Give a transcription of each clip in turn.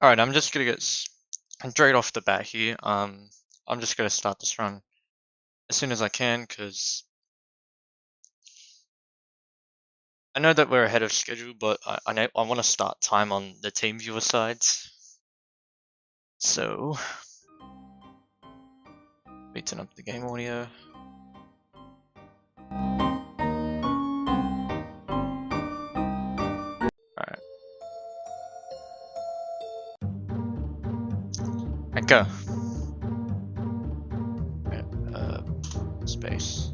Alright, I'm just gonna get straight off the bat here. I'm just gonna start this run as soon as I can, because I know that we're ahead of schedule, but I want to start time on the team viewer sides. So, let me turn up the game audio. Alright. And go. Space.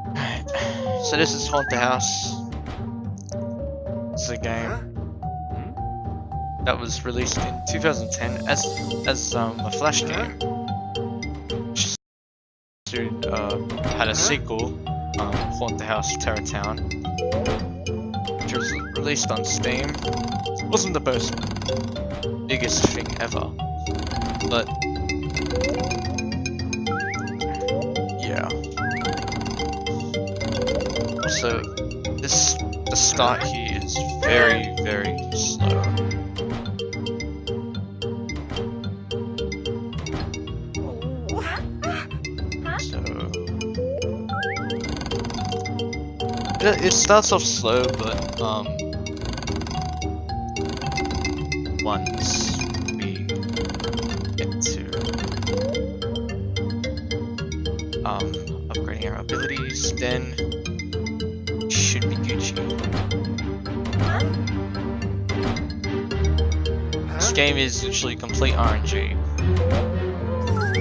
Alright. So this is Haunt the House. This is a game that was released in 2010 as a flash game. Had a sequel, Haunt the House Terror Town, which was released on Steam. It wasn't the biggest thing ever, but yeah. So the start here is very, very slow. It starts off slow, but once we get to upgrading our abilities, then should be Gucci. This game is literally complete RNG.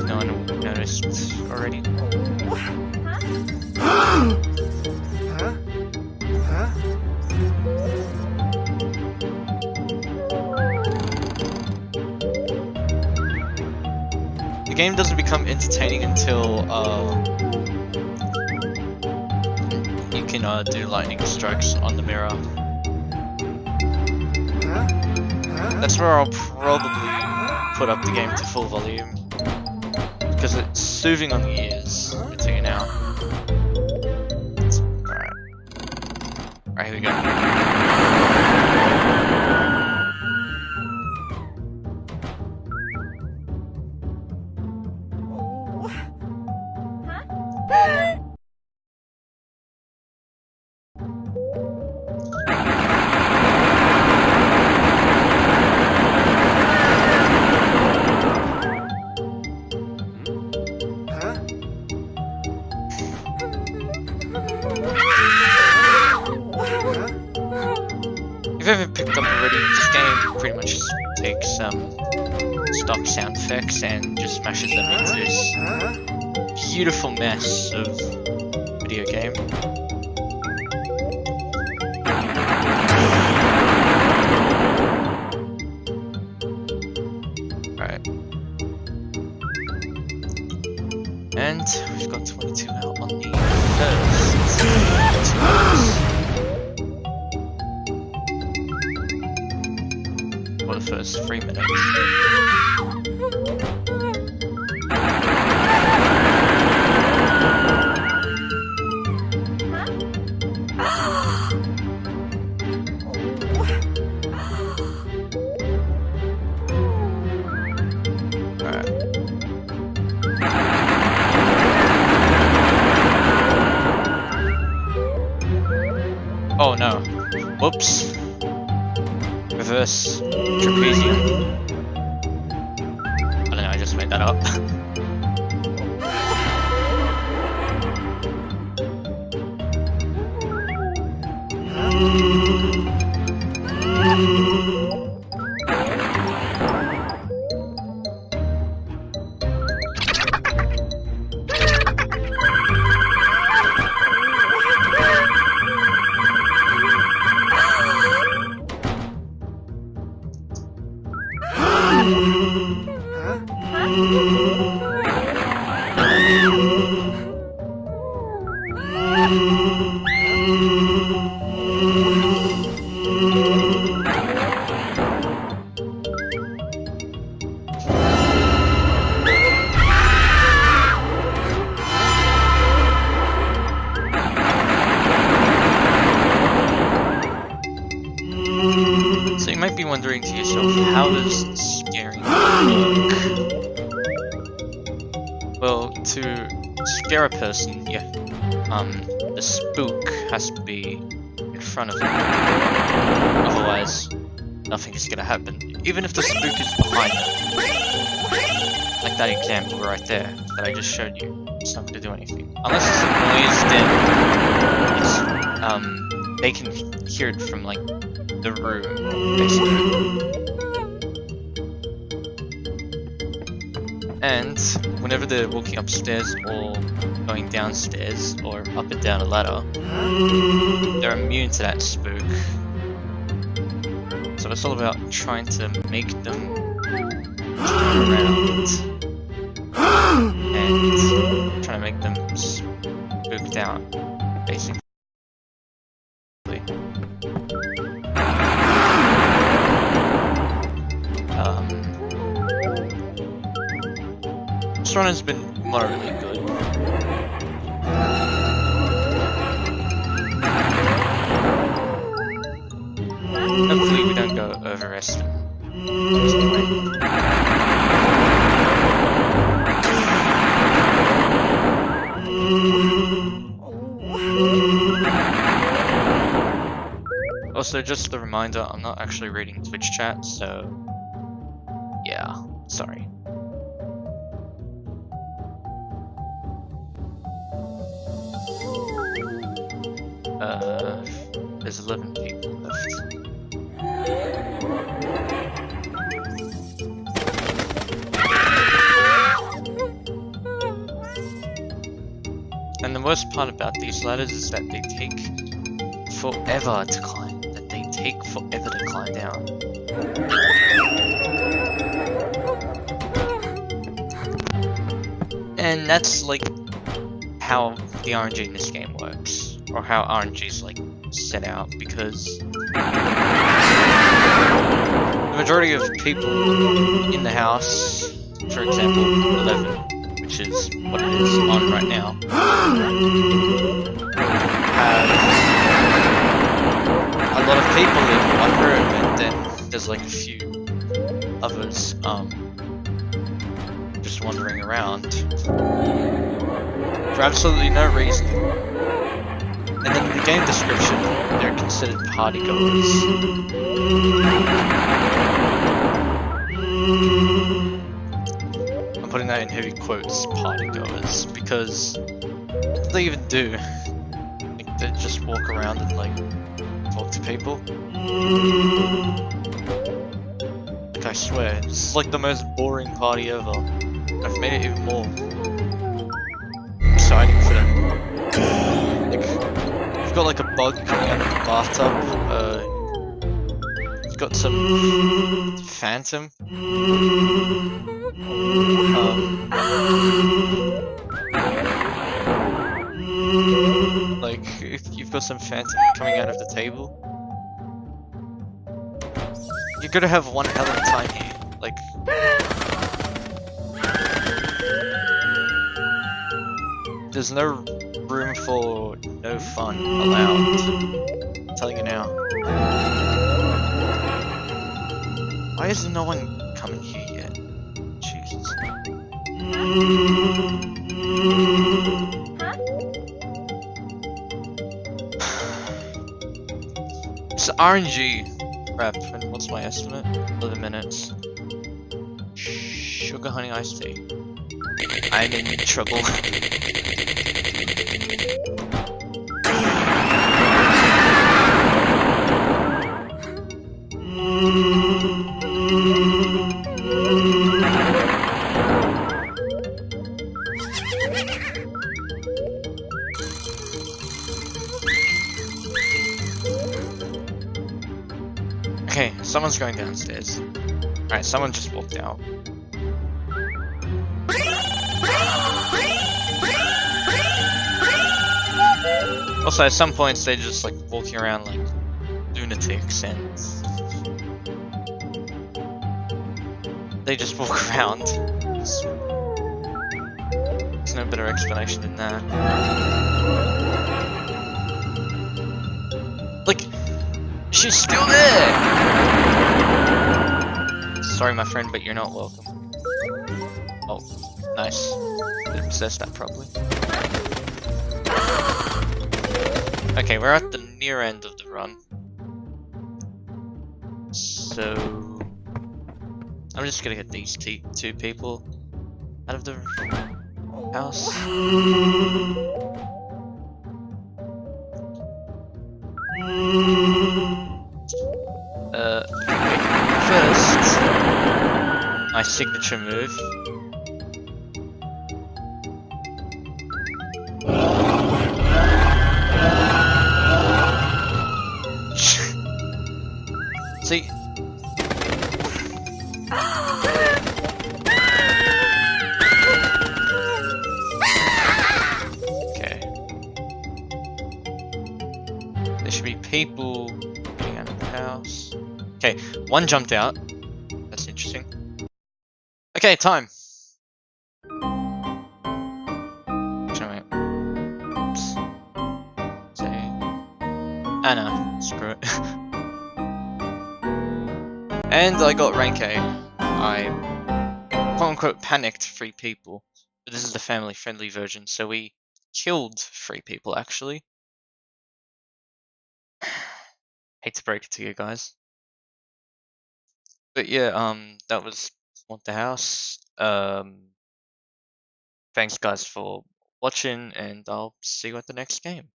No one noticed already. The game doesn't become entertaining until you can do lightning strikes on the mirror. That's where I'll probably put up the game to full volume, because it's soothing on the ears. I'll tell you now. Alright. Alright, here we go. If you haven't picked up already, this game pretty much just takes stock sound effects and just smashes them into this beautiful mess of video game. Alright. And we've got 22 out on the first 2 hours. For the first 3 minutes. Oh no. Whoops. Reverse trapezium. I don't know, I just made that up. be wondering to yourself, how does scaring work? Well, to scare a person, the spook has to be in front of them. Otherwise, nothing is gonna happen. Even if the spook is behind them. Like that example right there that I just showed you. It's not gonna do anything. Unless it's a noise, then they can hear it from like the room, basically. And whenever they're walking upstairs or going downstairs or up and down a ladder, they're immune to that spook. So it's all about trying to make them turn around and trying to make them spooked out, basically. This run has been moderately good. Hopefully we don't go overestimate. Also, just a reminder, I'm not actually reading Twitch chat, so yeah, sorry. There's 11 people left. And the worst part about these ladders is that they take forever to climb. Down. And that's like how the RNG in this game works, or how RNG is like set out, because the majority of people in the house, for example 11, which is what it is on right now, have a lot of people in one room, and then there's like a few others just wandering around for absolutely no reason. And then in the game description, they're considered partygoers. I'm putting that in heavy quotes, partygoers, because what do they even do? Like, they just walk around and like talk to people. Like, I swear, this is like the most boring party ever. I've made it even more exciting for them. Like, you've got like a bug coming out of the bathtub. You've got some phantom. Like, you've got some phantom coming out of the table. You're gonna have one hell of a time here. Like, there's no room for no fun allowed. I'm telling you now. Why is no one coming here yet? Jesus. So RNG wrap, and what's my estimate? 11 minutes. Sugar honey iced tea. I'm in trouble. Okay, someone's going downstairs. Alright, someone just walked out. Also, at some points they're just like walking around like lunatics, and they just walk around. There's no better explanation than that. Like, she's still there! Sorry, my friend, but you're not welcome. Oh, nice. Didn't possess that properly. Okay, we're at the near end of the run. So I'm just gonna get these two people out of the house. First, my signature move. See? Okay. There should be people getting out of the house. Okay, one jumped out. That's interesting. Okay, time. Oops. Say. Ah, no, screw it. And I got rank A. I quote-unquote panicked 3 people. But this is the family-friendly version, so we killed 3 people, actually. Hate to break it to you guys. But yeah, that was Want the House. Thanks guys for watching, and I'll see you at the next game.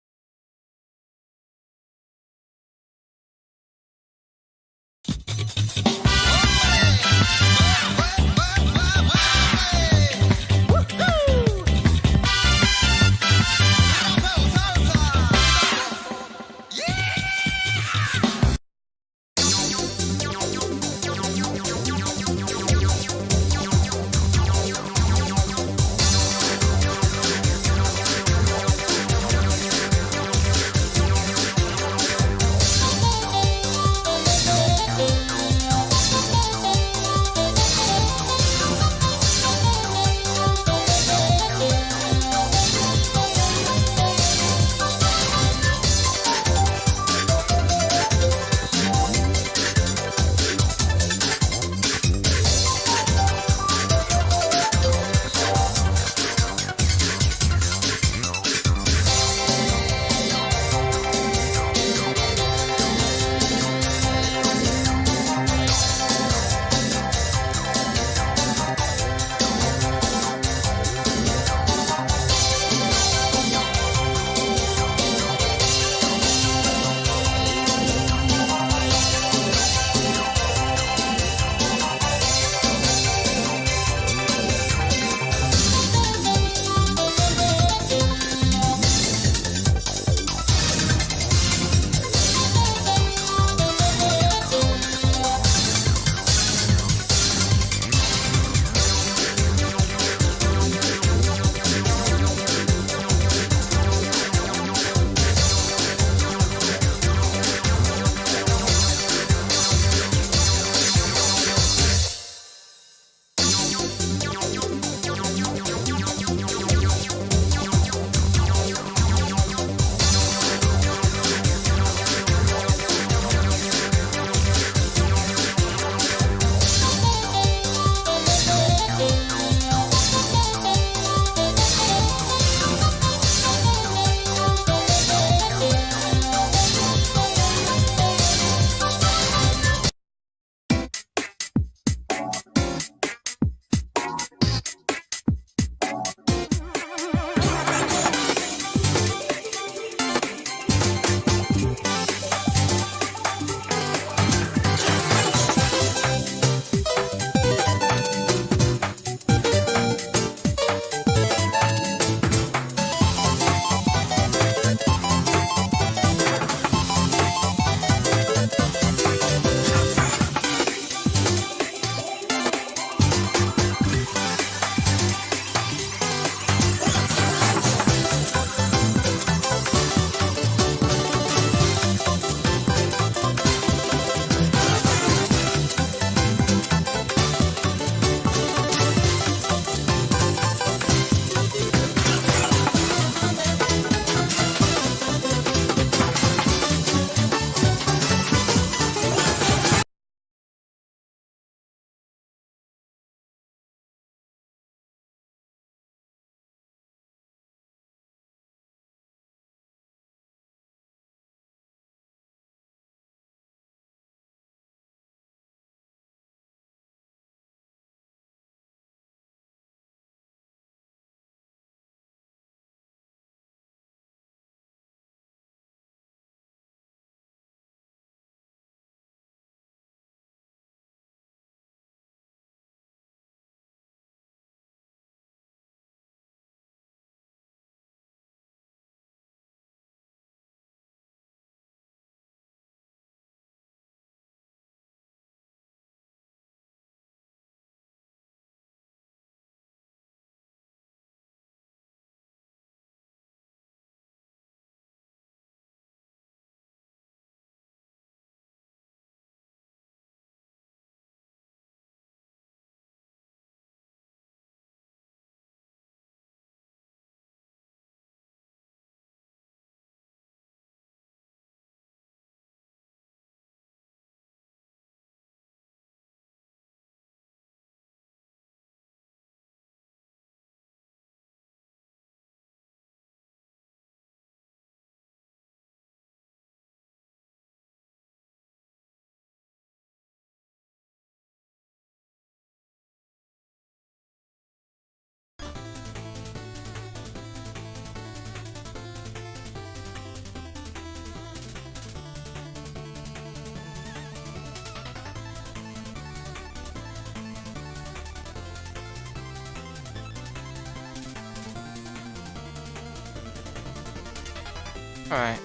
Alright,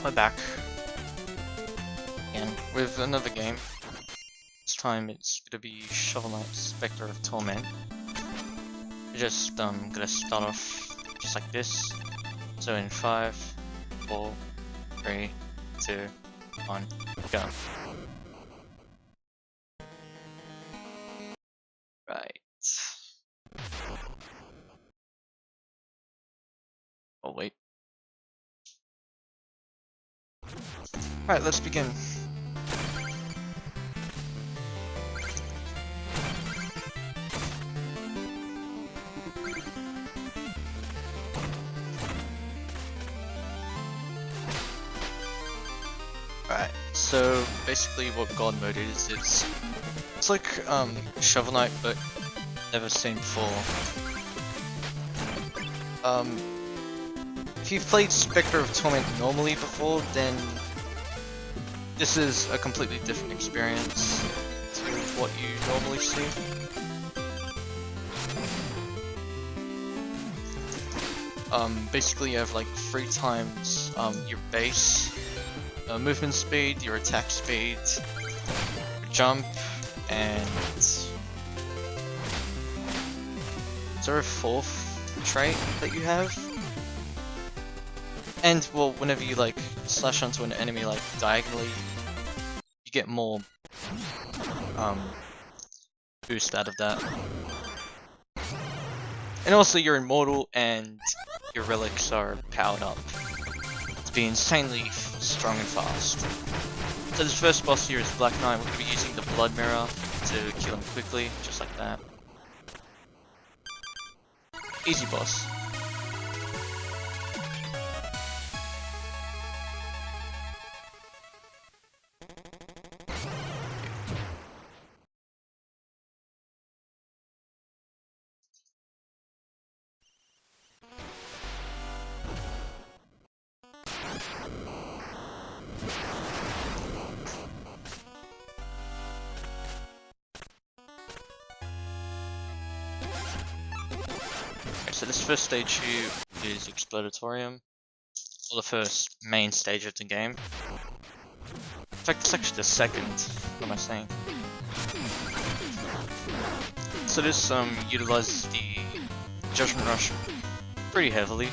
we're back again with another game. This time it's gonna be Shovel Knight Spectre of Torment. We're just gonna start off just like this. So in 5, 4, 3, 2, 1, go. Right. Oh wait. Alright, let's begin. Alright, so basically what God mode is, it's like Shovel Knight but never seen before. If you've played Spectre of Torment normally before, then this is a completely different experience to what you normally see. Basically you have like 3 times your base movement speed, your attack speed, your jump, and is there a 4th trait that you have? And well, whenever you like slash onto an enemy like diagonally, you get more boost out of that. And also you're immortal and your relics are powered up to be insanely strong and fast. So this first boss here is Black Knight. We're going to be using the Blood Mirror to kill him quickly, just like that. Easy boss. So this first stage here is Explodatorium, or the first main stage of the game. In fact, it's actually the second, what am I saying? So this utilizes the Judgment Rush pretty heavily,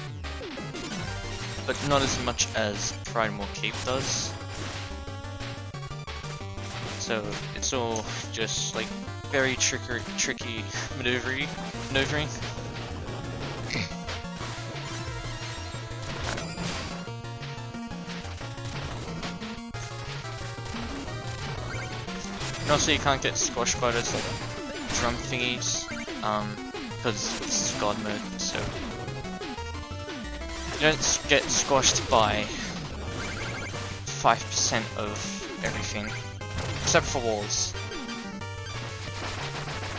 but not as much as Pride More Keep does. So it's all just like very tricky maneuvering. And also you can't get squashed by those like drum thingies, because this is God mode, so you don't get squashed by 5% of everything, except for walls.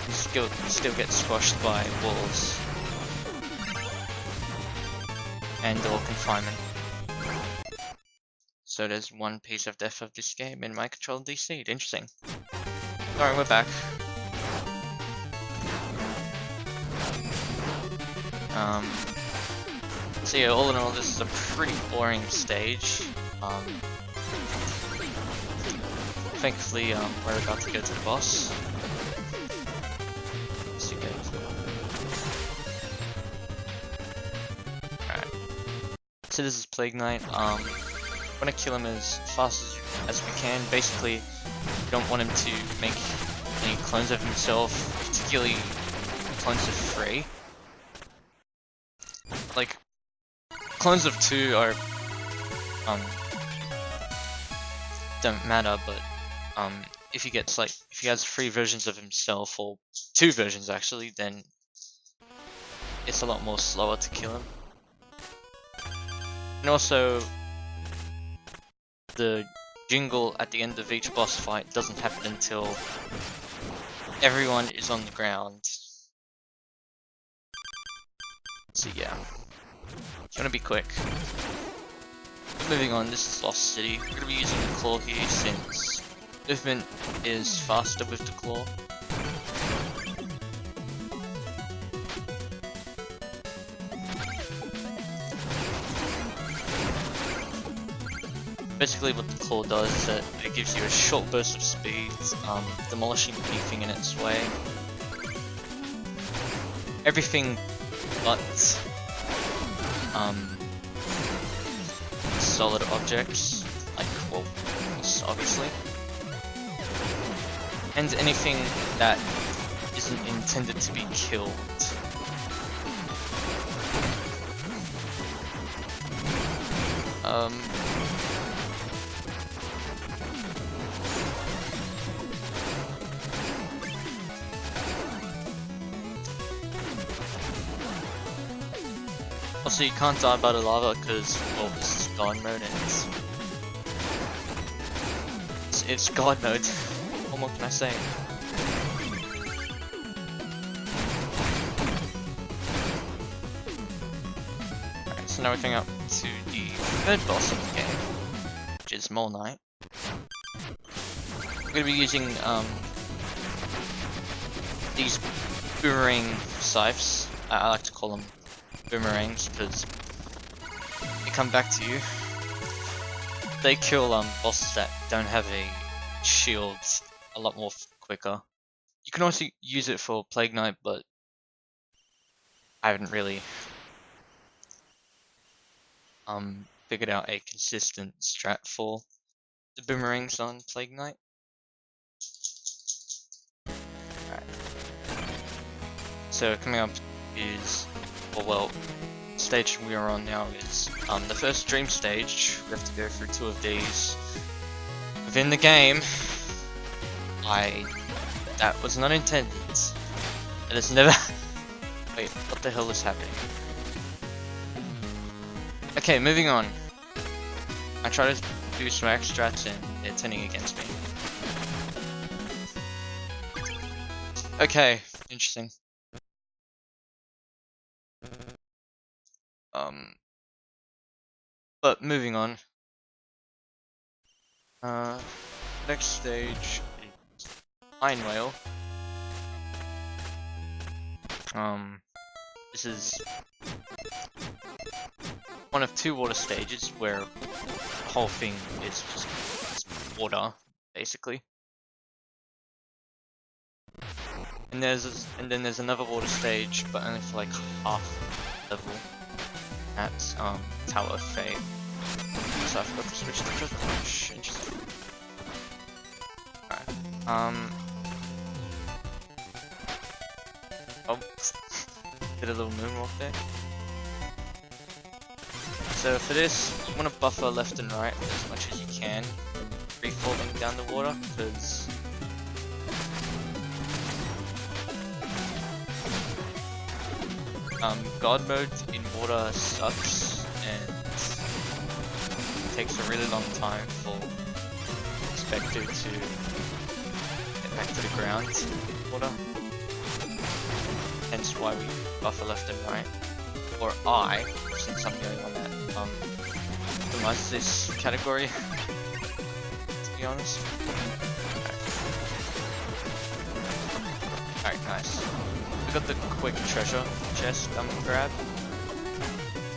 You still get squashed by walls and or confinement. So there's one piece of death of this game in my control DC. Interesting. Alright, we're back. So yeah, all in all, this is a pretty boring stage. Thankfully, we're about to go to the boss. Let's see, guys. Alright. So this is Plague Knight. We want to kill him as fast as we can. Basically, we don't want him to make any clones of himself, particularly clones of 3. Like, clones of 2 are, don't matter, but, if he has 3 versions of himself, or 2 versions actually, then it's a lot more slower to kill him. And also, the jingle at the end of each boss fight doesn't happen until everyone is on the ground. So yeah, it's gonna be quick. Moving on, this is Lost City. We're gonna be using the claw here since movement is faster with the claw. Basically what the claw does is that it gives you a short burst of speed, demolishing anything in its way. Everything but solid objects, like, well, obviously. And anything that isn't intended to be killed. Also, you can't die by the lava because, well, this is God mode and it's God mode. What more can I say? Alright, so now we're coming up to the third boss of the game, which is Mole Knight. We're going to be using these boomerang scythes. I like to call them boomerangs because they come back to you. They kill bosses that don't have a shield a lot more quicker. You can also use it for Plague Knight, but I haven't really figured out a consistent strat for the boomerangs on Plague Knight. Alright. So coming up is, well, stage we are on now is the first dream stage. We have to go through 2 of these within the game. That was not intended. It is never. Wait, what the hell is happening? Okay, moving on. I try to do some extracts and they're turning against me. Okay, interesting. But moving on. Next stage is Iron Whale. This is one of 2 water stages where the whole thing is just water, basically. And then there's another water stage, but only for like half level. That's Tower of Fate. So I forgot to switch to JasperTheFish. Interesting. Alright. Oh, did a little moonwalk there. So for this, you want to buffer left and right as much as you can, free falling down the water, because God mode in water sucks and it takes a really long time for Spectre to get back to the ground in water. Hence why we buffer left and right. Or I, since I'm the only one that optimizes this category, to be honest. Alright, nice. We got the quick treasure chest grab.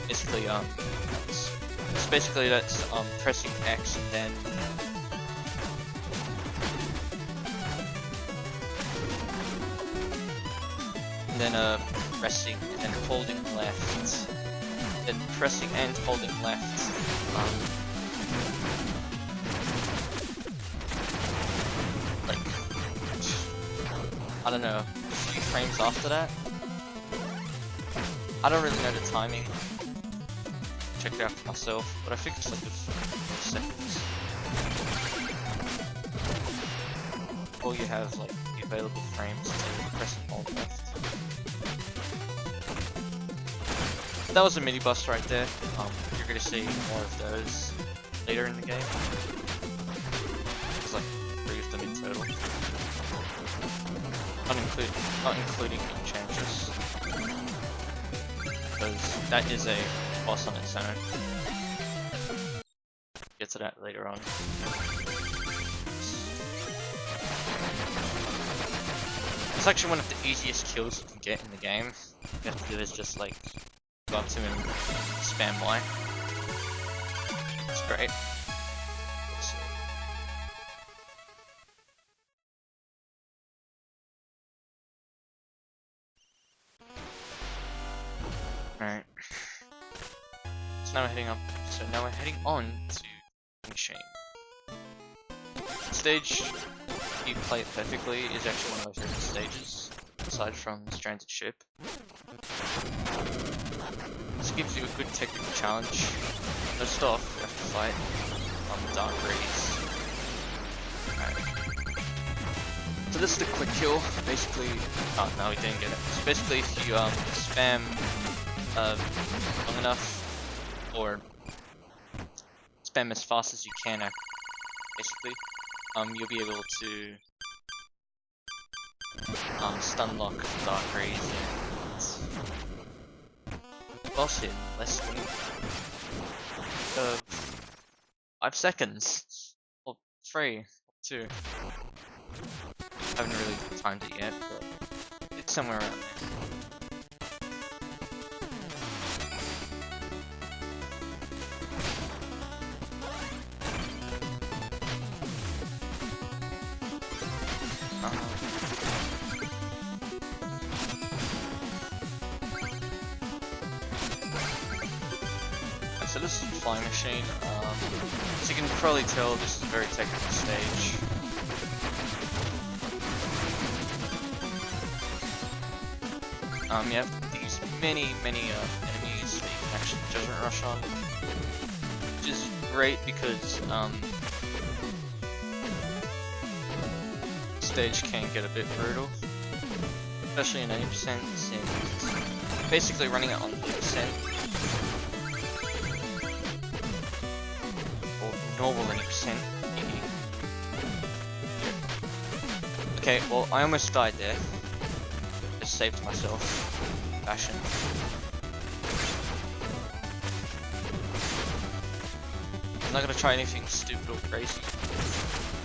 Basically, it's basically that's pressing X and then pressing and holding left, then pressing and holding left. Like, I don't know, a few frames after that. I don't really know the timing. Check it out for myself, but I think it's like a few seconds. Or you have like the available frames to press and hold left. That was a mini boss right there. You're gonna see more of those later in the game. There's like 3 of them in total. Not including Enchantress. Because that is a boss on its own. Get to that later on. It's actually one of the easiest kills you can get in the game. All you have to do is just like go up to him and spam Y. It's great. now we're heading up. So now we're heading on to Machine. Stage, if you play it perfectly, is actually one of my favorite stages, aside from Stranded Ship. This gives you a good technical challenge. First off, you have to fight on the Dark Rays. So this is the quick kill. Basically, oh no, we didn't get it. So basically, if you spam long enough, or spam as fast as you can, basically, you'll be able to stun lock Dark Rays and boss hit less than 5 seconds, or 3, or 2. Haven't really timed it yet, but it's somewhere around there. So this is Flying Machine. As you can probably tell, this is a very technical stage. You have these many enemies that you can actually Judgment Rush on, which is great because stage can get a bit brutal, especially in 80% since basically running it on 80%. Normal 80%. Okay, well, I almost died there. Just saved myself. Fashion. I'm not gonna try anything stupid or crazy.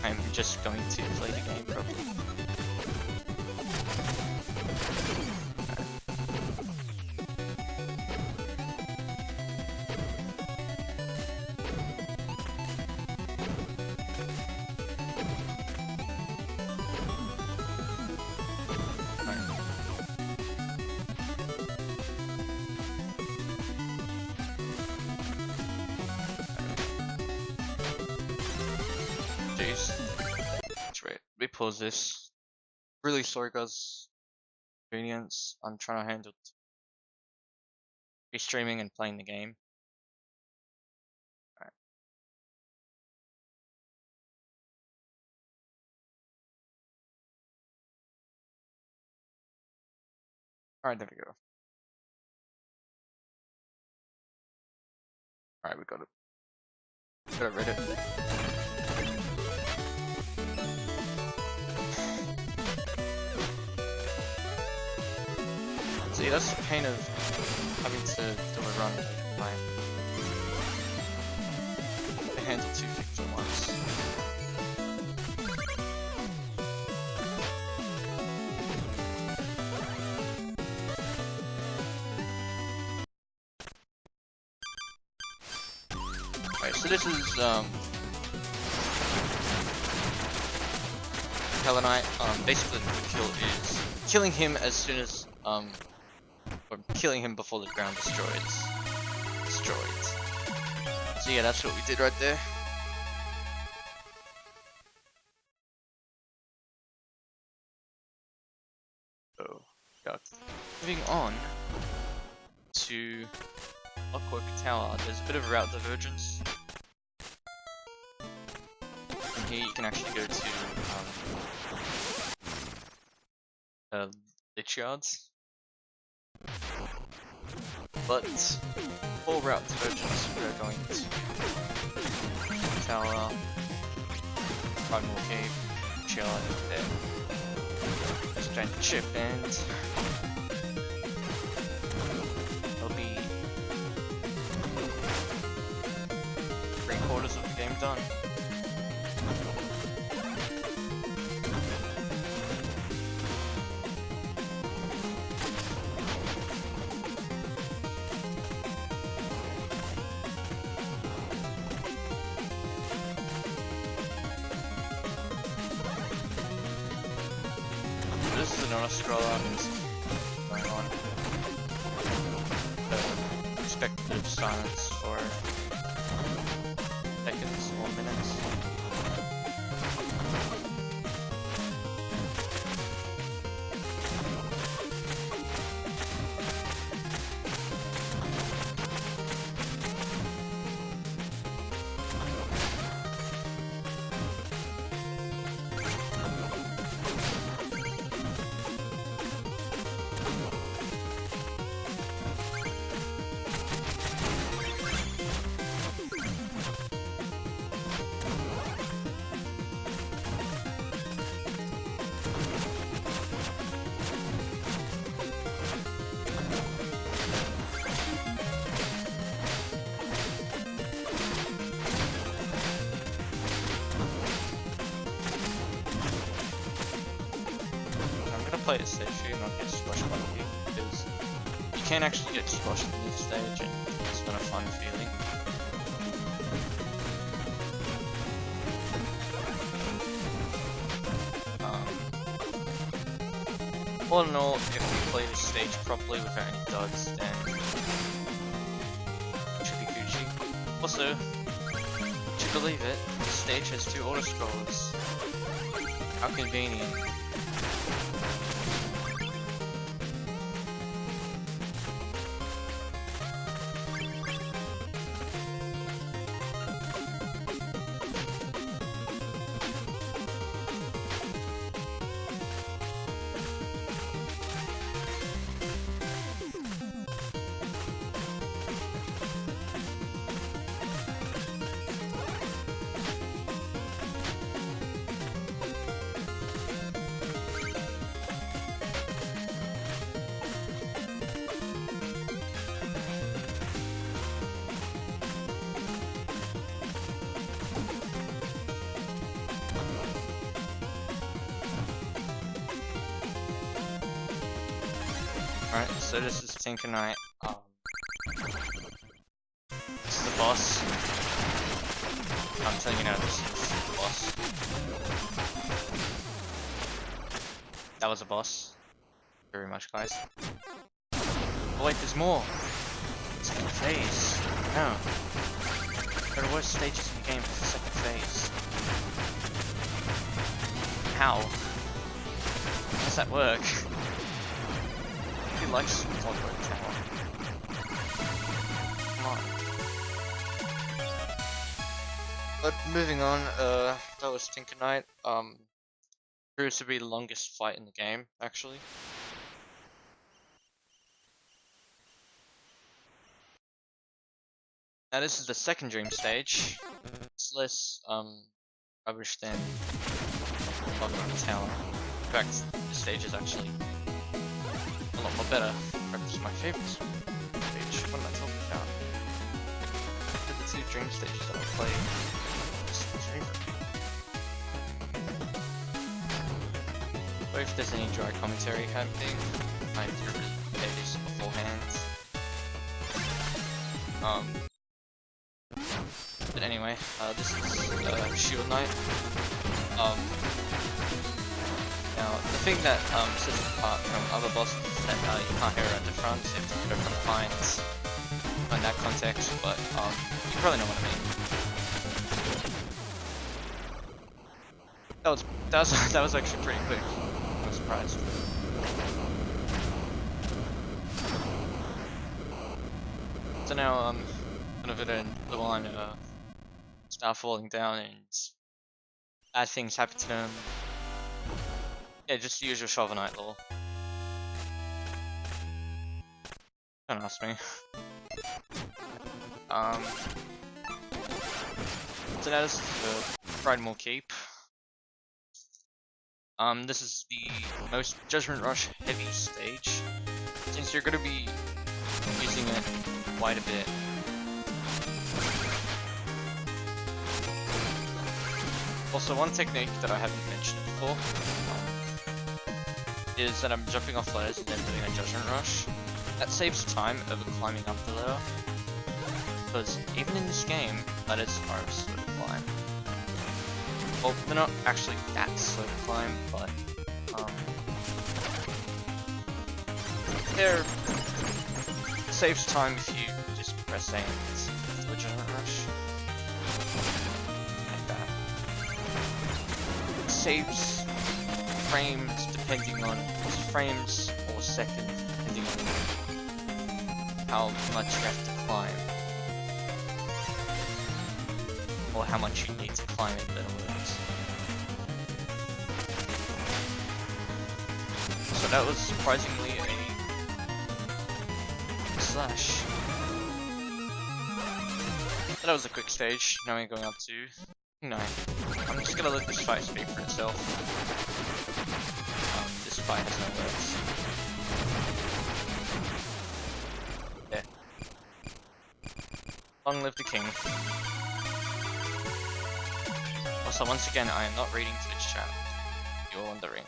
I'm just going to play the game properly. Jeez. That's right. Let me pause this. Really sorry guys. Inconvenience. I'm trying to handle streaming and playing the game. Alright. Alright, there we go. Alright, we got it. Got it, read it. See, that's the pain of having to do a run by handle 2 things at once. Alright, so this is Hell Knight. Basically the quick kill is killing him as soon as or killing him before the ground destroyed. So yeah, that's what we did right there. Oh, God. Moving on to Clockwork Tower, there's a bit of route divergence. From here you can actually go to Lich Yards. But for route divergence, we're going to Tower, Primal Cave, chill out there. Let's try to chip and it'll be 3/4 of the game done. This is another scroll up going on. Expect bit of silence for seconds or minutes. Play this stage so you're not get squashed by the wheel, because you can actually get squashed in this stage and it's not a fun feeling. All in all, if you play this stage properly without any duds, then it should be Gucci. Also, would you believe it, this stage has 2 auto-scrollers. How convenient. Alright, so this is Tinker Knight. This is the boss. I'm telling you now, this is the boss. That was a boss. Very much, guys. Oh wait, there's more! Second phase! No. There are worst stages in the game for the second phase. How? How does that work? He likes to talk about the tower. Come on. But moving on, that was Tinker Knight. Proves to be the longest fight in the game, actually. Now this is the second dream stage. It's less rubbish than talking about the tower. In fact, this stage is actually a lot more better. Perhaps my favorite stage. What am I talking about? The 2 dream stages that I played. This is my favorite. But if there's any dry commentary happening, I do really pay this beforehand. But anyway, this is Shield Knight. Now, the thing that sets it apart from other bosses is that you can't hear it at the front, so you have to put it from behind in that context, but you probably know what I mean. That was actually pretty quick. I was surprised. So now Gonna and the one start falling down and bad things happen to them. Yeah, just the usual Shovel Knight lore. Don't ask me. So now this is the Pridemore Keep. This is the most Judgment Rush heavy stage, since you're gonna be using it quite a bit. Also, one technique that I haven't mentioned before is that I'm jumping off ladders and then doing a Judgment Rush. That saves time over climbing up the ladder, because even in this game, ladders are slow to climb. Well, they're not actually that slow to climb, but it saves time if you just press A and it's a legitimate rush. Like that. It saves frames depending on frames or seconds depending on how much you have to climb. Or how much you need to climb in better words. So that was surprisingly a slash. That was a quick stage. Now we're going up to 9. I'm just gonna let this fight speak for itself. This fight has no words. Yeah. Long live the king. Also, once again, I am not reading Twitch chat. If you're wondering.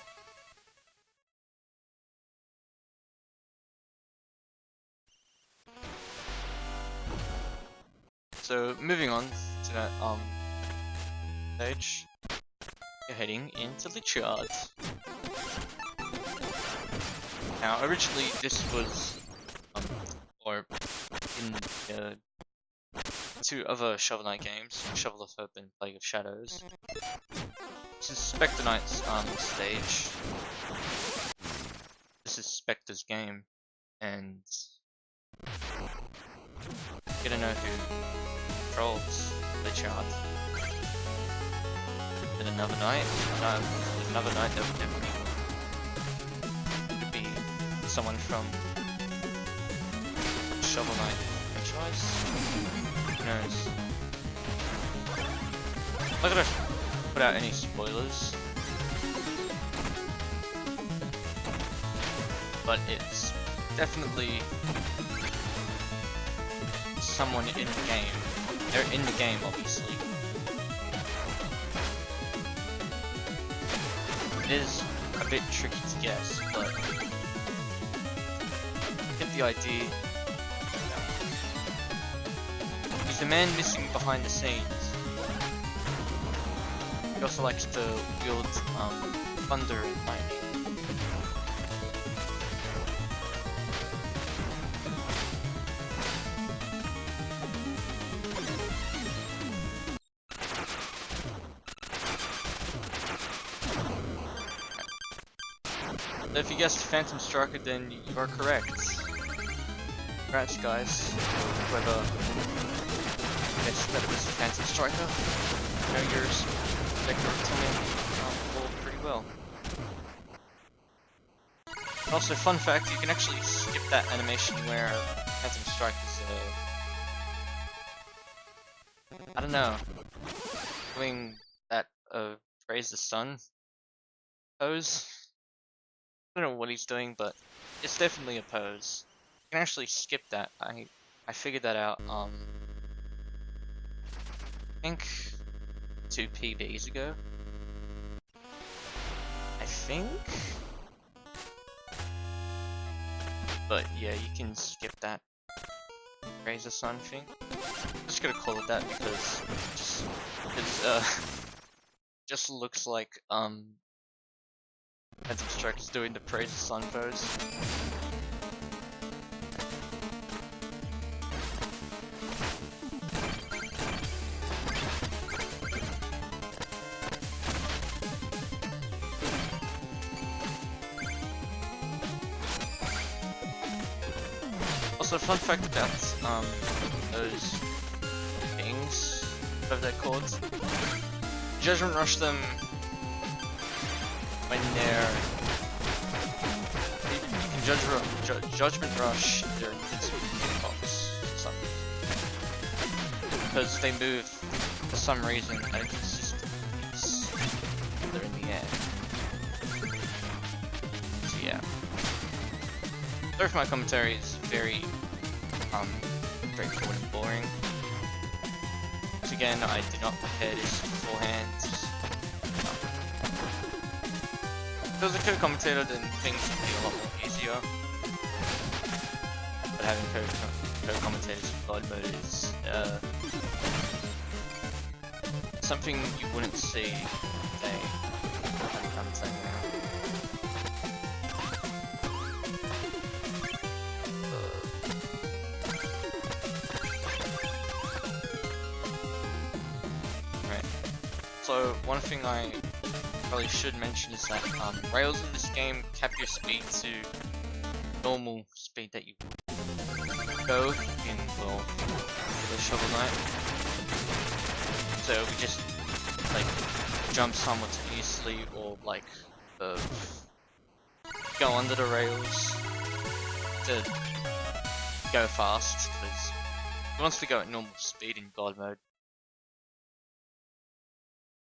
So, moving on to that stage, you're heading into Lichard. Now, originally this was, or in the 2 other Shovel Knight games, Shovel of Hope and Plague of Shadows. This is Spectre Knight's stage. This is Spectre's game, and you're gonna know who controls Lichard. Then another night that would definitely could be someone from Shovel Knight franchise. Who knows? I'm not gonna put out any spoilers, but it's definitely someone in the game. They're in the game, obviously. It is a bit tricky to guess, but get the idea. He's the man missing behind the scenes. He also likes to wield thunder and lightning. If you guessed Phantom Striker, then you are correct. Congrats, guys. Whoever guessed that it was Phantom Striker. I know yours, Vector rolled pretty well. Also, fun fact, you can actually skip that animation where Phantom Striker's, I don't know, doing that, Praise the Sun pose. I don't know what he's doing, but it's definitely a pose. You can actually skip that. I figured that out, I think 2 PBs ago. I think? But yeah, you can skip that Praise the Sun thing. I'm just gonna call it that because just looks like Phantom Striker's doing the Praise the Sun pose. Also, fun fact about those things, whatever they're called, Judgment Rush them when they're... You can Judgment Rush their invincible box or something. Because they move for some reason at a consistent pace when they're in the air. So yeah. Sorry for my commentary, it's very straightforward and boring. Once again, I did not prepare this beforehand. If I was a co-commentator, then things would be a lot more easier. But having co-commentators for God mode is something you wouldn't see today. I'm saying now. So one thing I probably should mention is that rails in this game cap your speed to normal speed that you go in, well, the Shovel Knight. So we just like jump simultaneously or like go under the rails to go fast, because he wants to go at normal speed in God mode.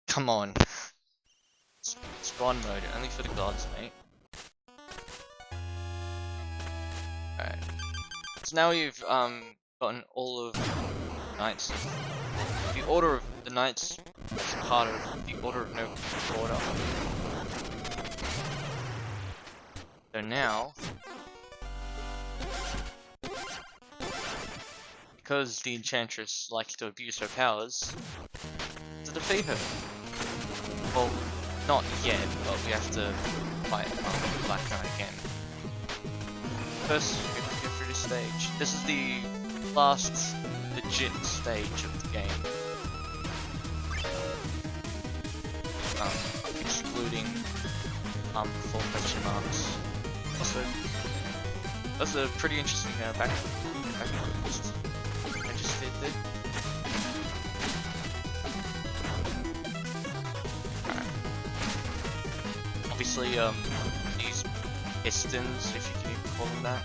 Come on. It's God mode, only for the gods, mate. Alright. So now you've gotten all of the knights. The order of the knights is part of the order of no order. So now, because the enchantress likes to abuse her powers, to defeat her. Well, not yet, but we have to fight Black Knight again. First, we have to go through this stage. This is the last legit stage of the game. Excluding 4 question marks. Also, that's a pretty interesting back post I just did there. Obviously, these pistons, if you can even call them that,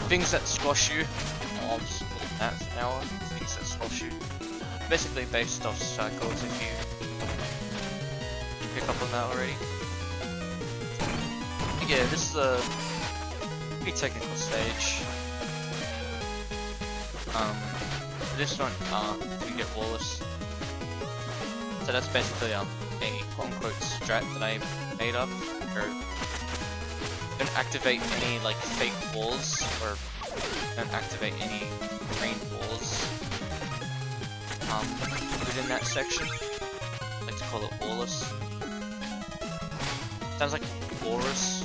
things that squash you, I'll just call them that for now on, things that squash you, basically based off cycles if you pick up on that already. Yeah, this is a pretty technical stage. For this one, we get Wallace. So that's basically a quote-unquote strat that I made up, where don't activate any like fake walls, or don't activate any green walls within that section. I like to call it Wallace. Sounds like Walrus.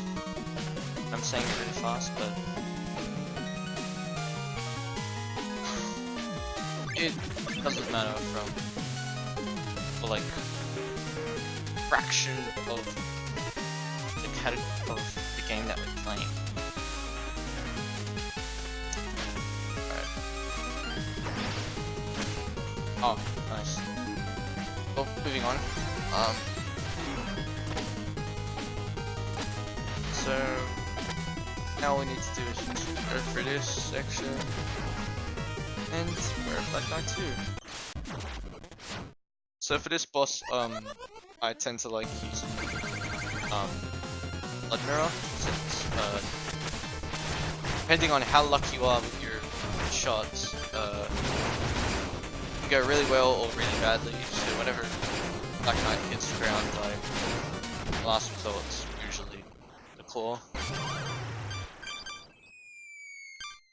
I'm saying it really fast, but it doesn't matter for like fraction of the game that we're playing. Alright. Oh, nice. Well, moving on. So now all we need to do is just go through this section and wear Black Knight 2. So for this boss, I tend to like using Blood Mirror, since depending on how lucky you are with your shots, you can go really well or really badly. So whenever Black Knight hits the ground, my last result's usually the claw.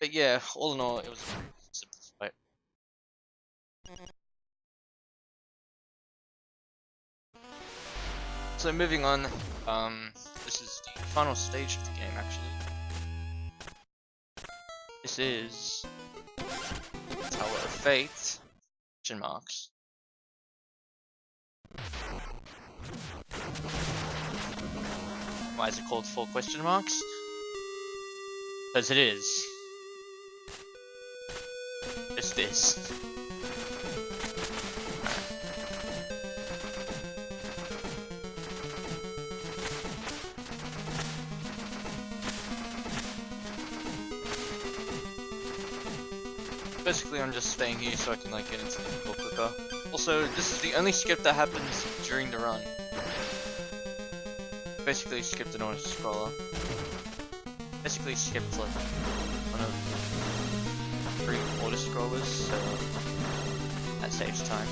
But yeah, all in all, it was a pretty simple fight. So moving on, this is the final stage of the game actually. This is Tower of Fate, question marks. Why is it called 4 question marks? Because it is. Just this. Basically, I'm just staying here so I can like get into the floor quicker. Also, this is the only skip that happens during the run. Basically, skipped an auto scroller. Basically, skipped like one of 3 auto scrollers, so that saves time.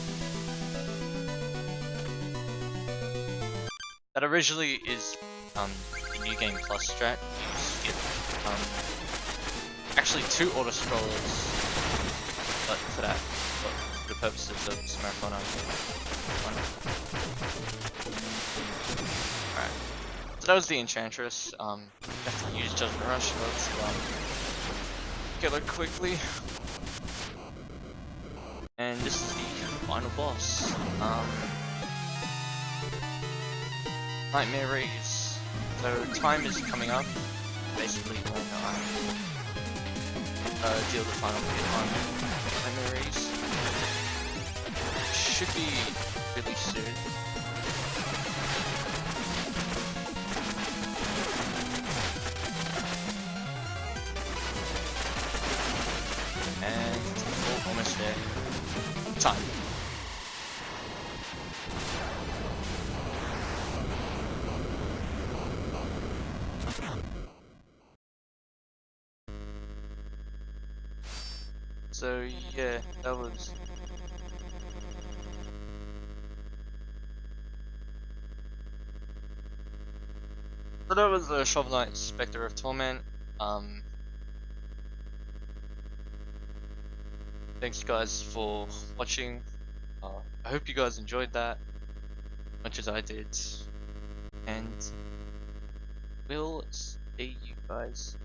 That originally is the New Game Plus strat. You skip actually 2 auto scrollers. But for that, for the purposes of this marathon, alright. So that was the Enchantress. You have to use Judgment Rush in order to kill her quickly. And this is the final boss. Nightmare Rees. So time is coming up. Basically when I deal the final hit on Nightmare Rees. Should be really soon. And oh, almost there. Time. So yeah, that was the Shovel Knight Spectre of Torment. Thanks guys for watching. I hope you guys enjoyed that as much as I did, and we'll see you guys